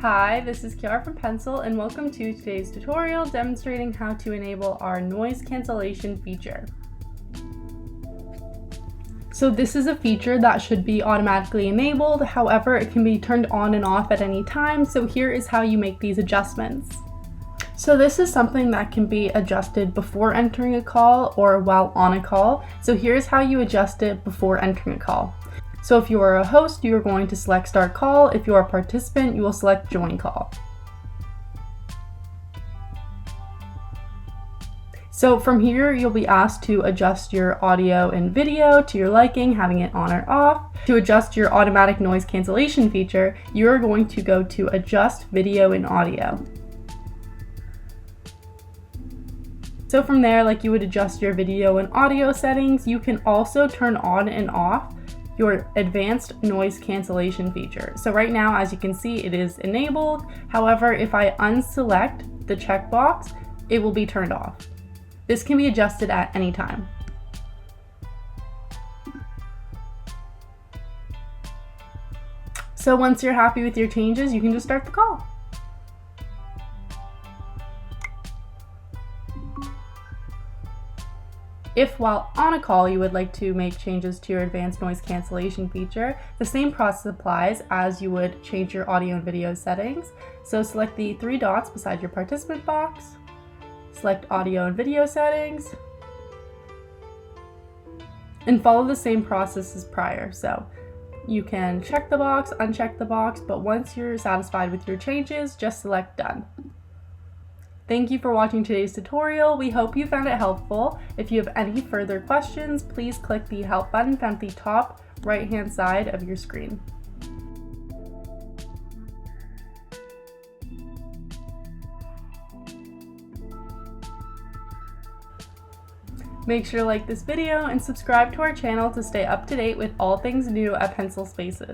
Hi, this is Kiara from Pencil and welcome to today's tutorial demonstrating how to enable our noise cancellation feature. So this is a feature that should be automatically enabled, however it can be turned on and off at any time, so here is how you make these adjustments. So this is something that can be adjusted before entering a call or while on a call, so here's how you adjust it before entering a call. So if you are a host, you are going to select Start Call. If you are a participant, you will select Join Call. So from here, you'll be asked to adjust your audio and video to your liking, having it on or off. To adjust your automatic noise cancellation feature, you are going to go to Adjust Video and Audio. So from there, like you would adjust your video and audio settings, you can also turn on and off your advanced noise cancellation feature. So right now, as you can see, it is enabled. However, if I unselect the checkbox, it will be turned off. This can be adjusted at any time. So once you're happy with your changes, you can just start the call. If while on a call you would like to make changes to your advanced noise cancellation feature, the same process applies as you would change your audio and video settings. So select the three dots beside your participant box, select audio and video settings, and follow the same process as prior. So you can check the box, uncheck the box, but once you're satisfied with your changes, just select Done. Thank you for watching today's tutorial. We hope you found it helpful. If you have any further questions, please click the Help button found at the top right-hand side of your screen. Make sure to like this video and subscribe to our channel to stay up to date with all things new at Pencil Spaces.